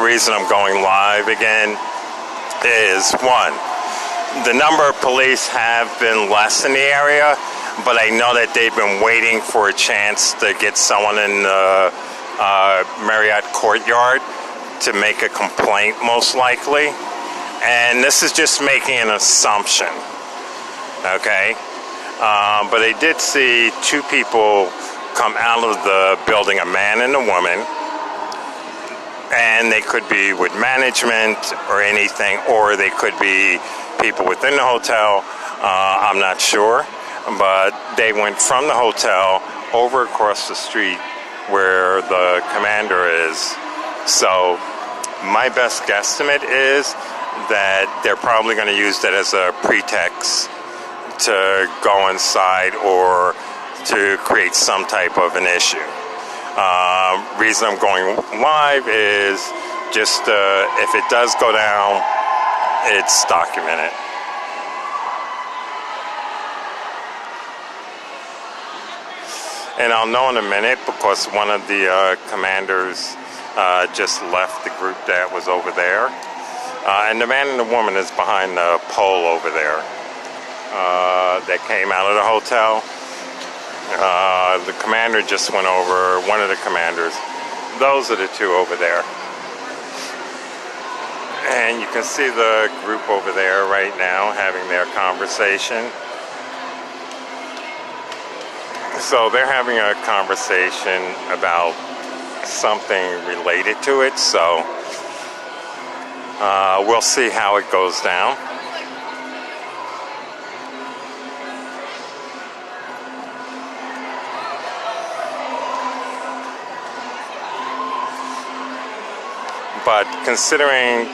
reason I'm going live again is, one, the number of police have been less in the area, but I know that they've been waiting for a chance to get someone in the Marriott courtyard to make a complaint, most likely. And this is just making an assumption, okay? But I did see two people come out of the building, a man and a woman, and they could be with management or anything, or they could be people within the hotel. I'm not sure, but they went from the hotel over across the street where the commander is. So my best guesstimate is that they're probably going to use that as a pretext to go inside or to create some type of an issue. Reason I'm going live is just if it does go down, it's documented. And I'll know in a minute because one of the commanders just left the group that was over there. And the man and the woman is behind the pole over there that came out of the hotel. The commander just went over, one of the commanders. Those are the two over there. And you can see the group over there right now having their conversation. So they're having a conversation about something related to it. So we'll see how it goes down. But considering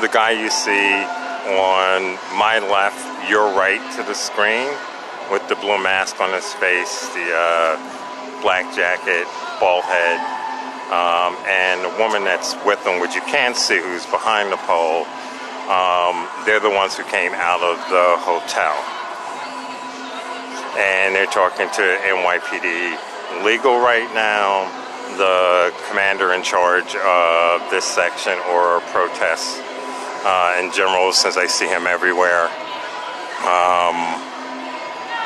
the guy you see on my left, your right to the screen, with the blue mask on his face, the black jacket, bald head, and the woman that's with him, which you can't see who's behind the pole, they're the ones who came out of the hotel. And they're talking to NYPD legal right now, the commander in charge of this section or protests in general, since I see him everywhere,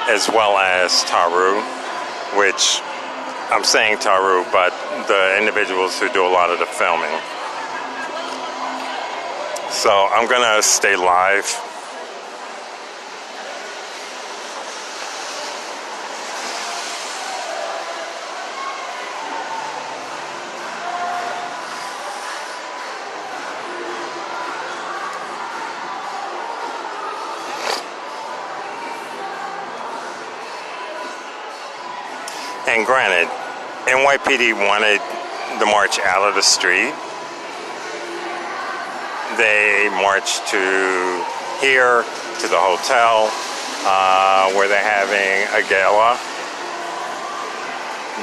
as well as Taru, which I'm saying Taru, but the individuals who do a lot of the filming. So I'm gonna stay live. And granted, NYPD wanted the march out of the street. They marched to here, to the hotel, where they're having a gala.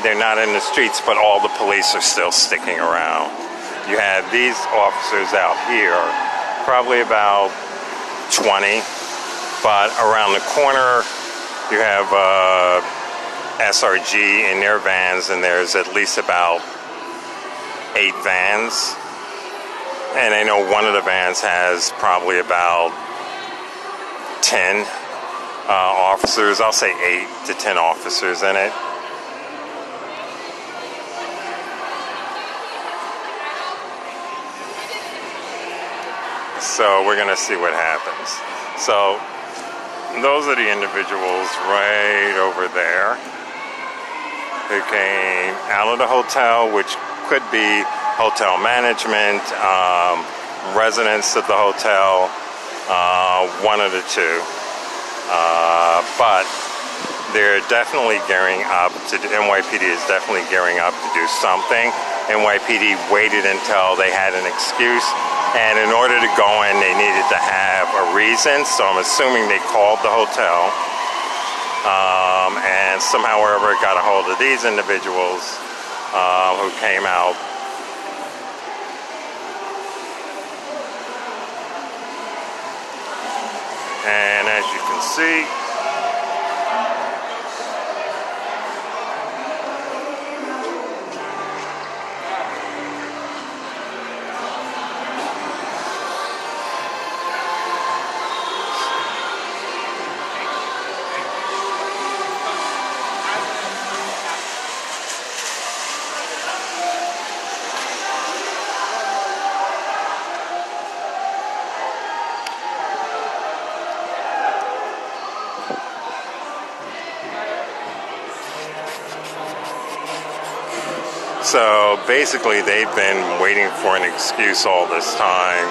They're not in the streets, but all the police are still sticking around. You have these officers out here, probably about 20, but around the corner you have SRG in their vans, and there's at least about 8 vans. And I know one of the vans has probably about 10 officers. I'll say 8 to 10 officers in it. So we're gonna see what happens. So those are the individuals right over there who came out of the hotel, which could be hotel management, residents of the hotel, one of the two. But they're definitely gearing up to, NYPD is definitely gearing up to do something. NYPD waited until they had an excuse, and in order to go in, they needed to have a reason. So I'm assuming they called the hotel, and somehow wherever it got a hold of these individuals who came out. And as you can see, So basically, they've been waiting for an excuse all this time,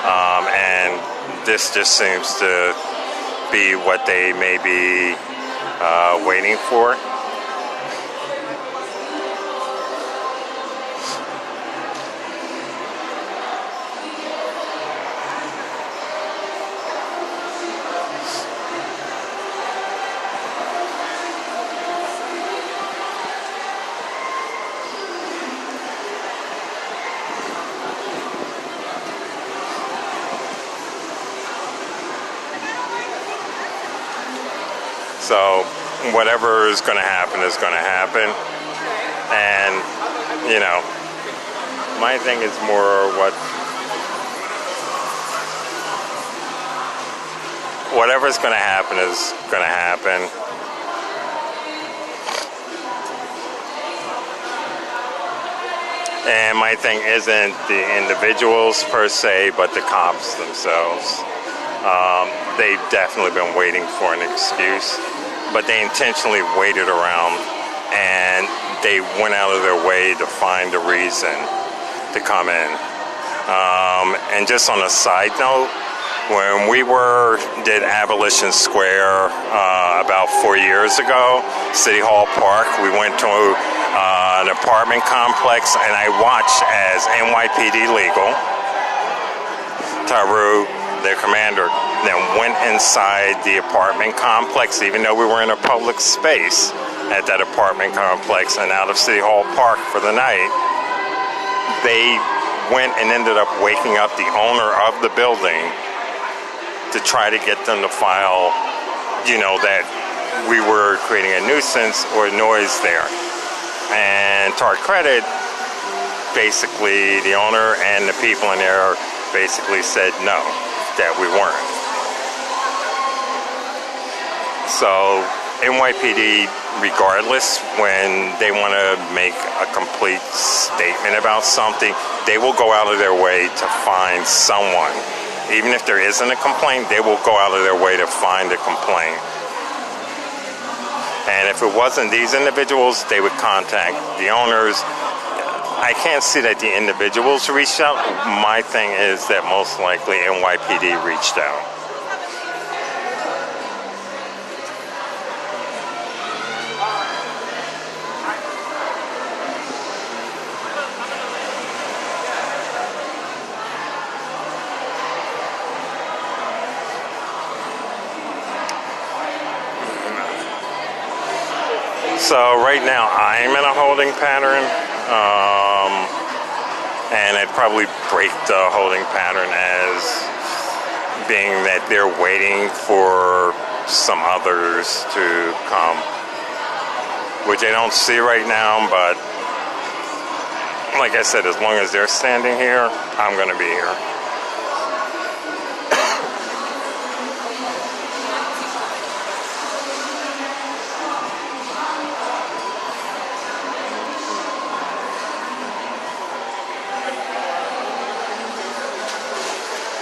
and this just seems to be what they may be waiting for. So whatever is going to happen is going to happen. And, you know, my thing is more whatever's going to happen is going to happen. And my thing isn't the individuals per se, but the cops themselves. They've definitely been waiting for an excuse, but they intentionally waited around and they went out of their way to find a reason to come in. And just on a side note, when we did Abolition Square about 4 years ago, City Hall Park, we went to an apartment complex and I watched as NYPD Legal, Taru, their commander, then went inside the apartment complex, even though we were in a public space at that apartment complex and out of City Hall Park for the night. They went and ended up waking up the owner of the building to try to get them to file, that we were creating a nuisance or noise there. And to our credit, basically the owner and the people in there basically said no, that we weren't. So NYPD, regardless, when they want to make a complete statement about something, they will go out of their way to find someone. Even if there isn't a complaint, they will go out of their way to find a complaint. And if it wasn't these individuals, they would contact the owners. I can't see that the individuals reached out. My thing is that most likely NYPD reached out. So right now I'm in a holding pattern, and I'd probably break the holding pattern as being that they're waiting for some others to come, which I don't see right now, but like I said, as long as they're standing here, I'm going to be here.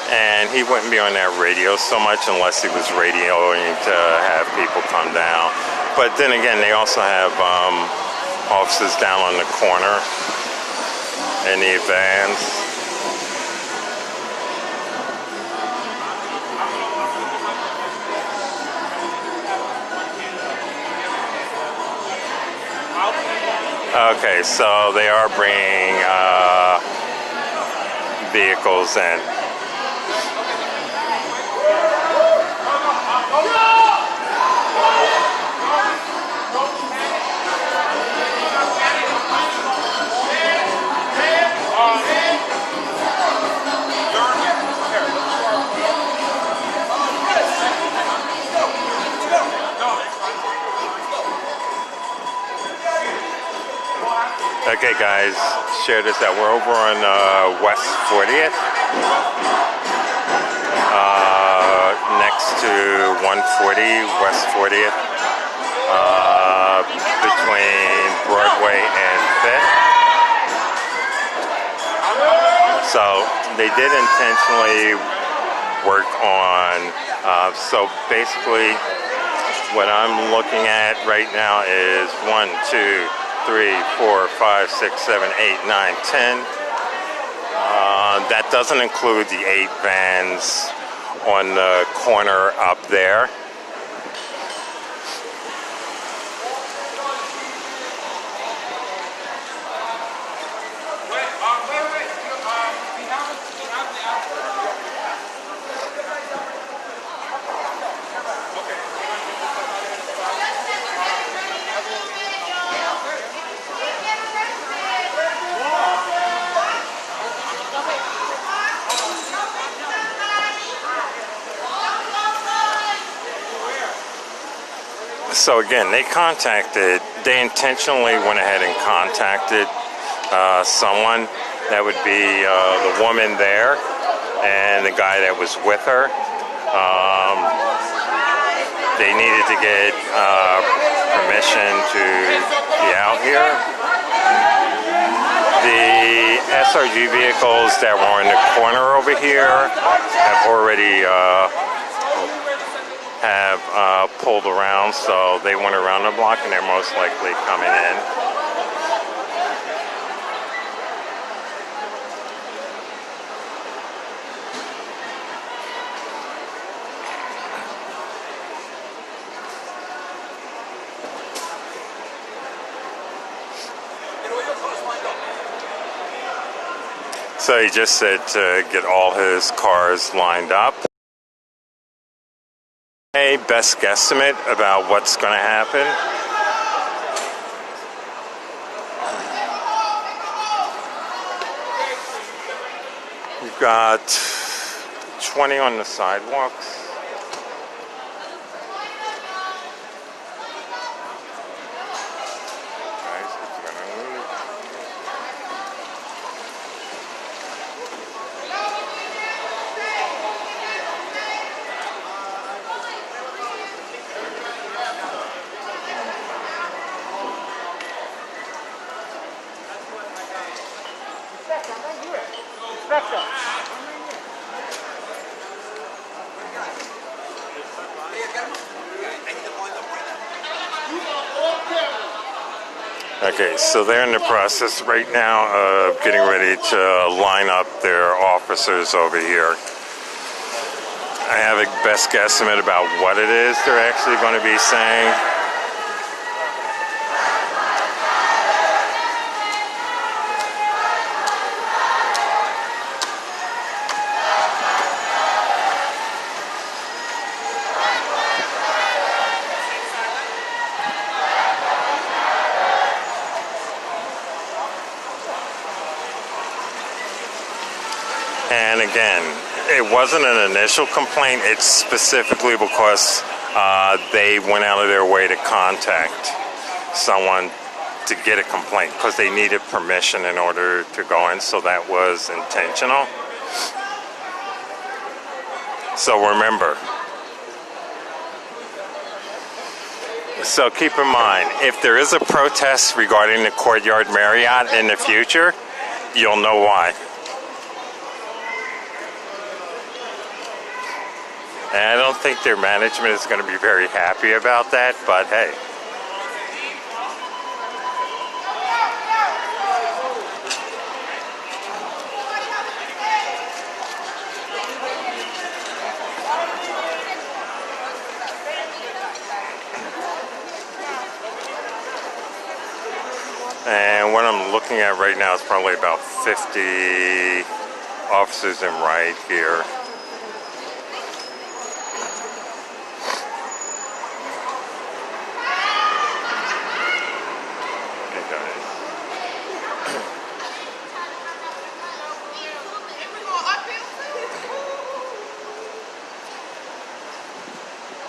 And he wouldn't be on that radio so much unless he was radioing to have people come down. But then again, they also have offices down on the corner in the vans. Okay, so they are bringing vehicles in. Okay, guys, share this out. We're over on West 40th, next to 140 West 40th, between Broadway and 5th. So they did intentionally work on, so basically what I'm looking at right now is 1, 2, 3, 4, 5, 6, 7, 8, 9, 10. That doesn't include the 8 vans on the corner up there. So again, they intentionally went ahead and contacted someone. That would be the woman there and the guy that was with her. They needed to get permission to be out here. The SRG vehicles that were in the corner over here have already pulled around, so they went around the block and they're most likely coming in. So he just said to get all his cars lined up. A best guesstimate about what's going to happen. You've got 20 on the sidewalks. Okay, so they're in the process right now of getting ready to line up their officers over here. I have a best guesstimate about what it is they're actually going to be saying. And again, it wasn't an initial complaint. It's specifically because they went out of their way to contact someone to get a complaint because they needed permission in order to go in. So that was intentional. So remember. So keep in mind, if there is a protest regarding the Courtyard Marriott in the future, you'll know why. And I don't think their management is going to be very happy about that, but hey. And what I'm looking at right now is probably about 50 officers in riot gear.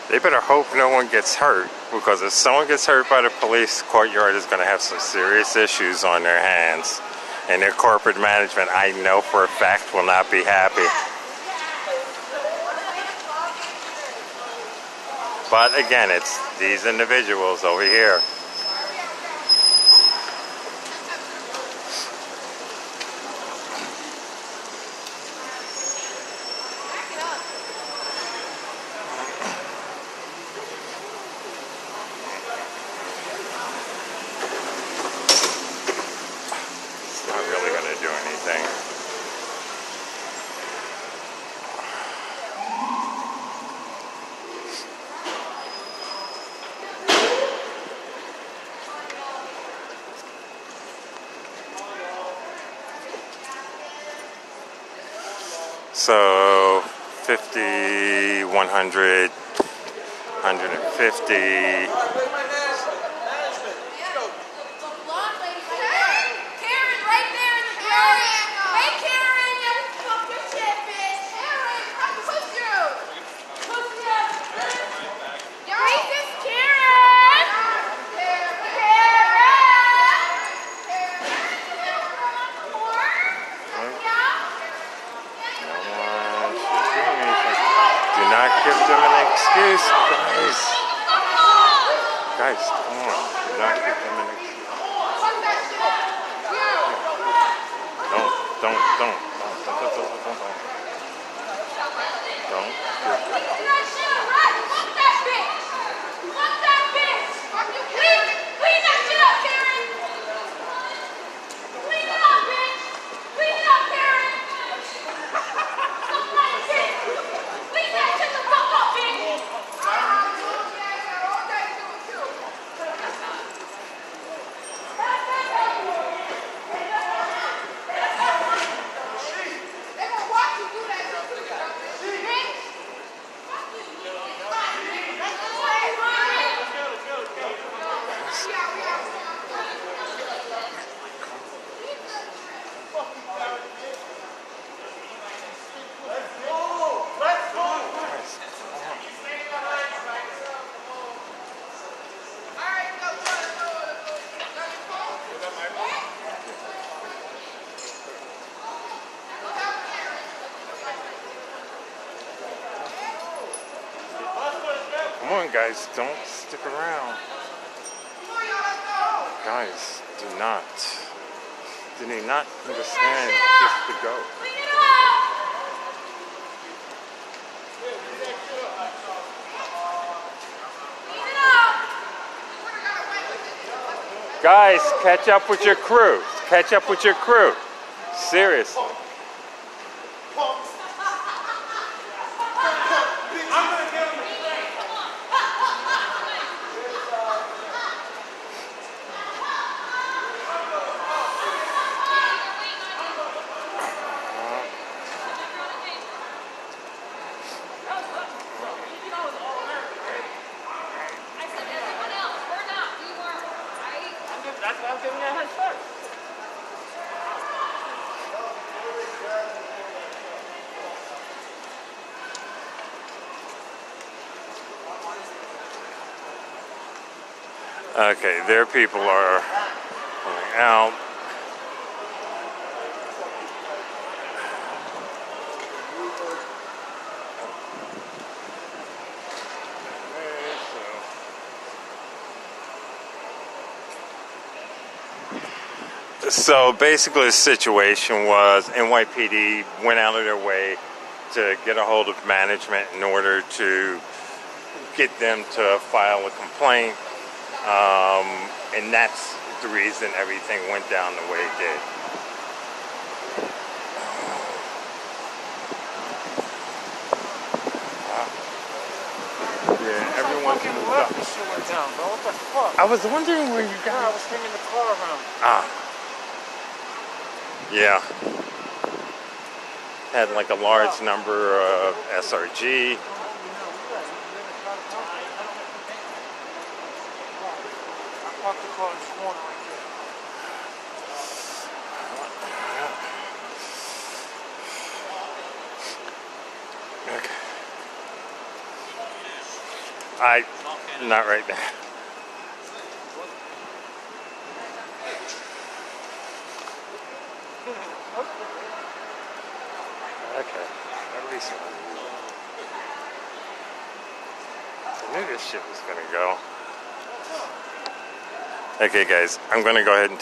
They better hope no one gets hurt, because if someone gets hurt by the police, Courtyard is going to have some serious issues on their hands. And their corporate management, I know for a fact, will not be happy. But again, it's these individuals over here. So 50, 100, 150. Do not give them an excuse, guys. Guys, come on. Do not give them an excuse. Don't. Come on, guys, don't stick around. Guys, do not understand just to go? Guys, catch up with your crew. Catch up with your crew. Seriously. That's why I'm giving you a head start. Okay, their people are coming out. So basically the situation was NYPD went out of their way to get a hold of management in order to get them to file a complaint, and that's the reason everything went down the way it did. Yeah, everyone's moved up. This shit went down, bro. What the fuck? I was wondering where you got. I was swinging the car around. Yeah. Had like a large number of SRG. I parked the car in this corner right there. Okay. Not right now. Okay, at least one. I knew this shit was gonna go. Okay, guys, I'm gonna go ahead and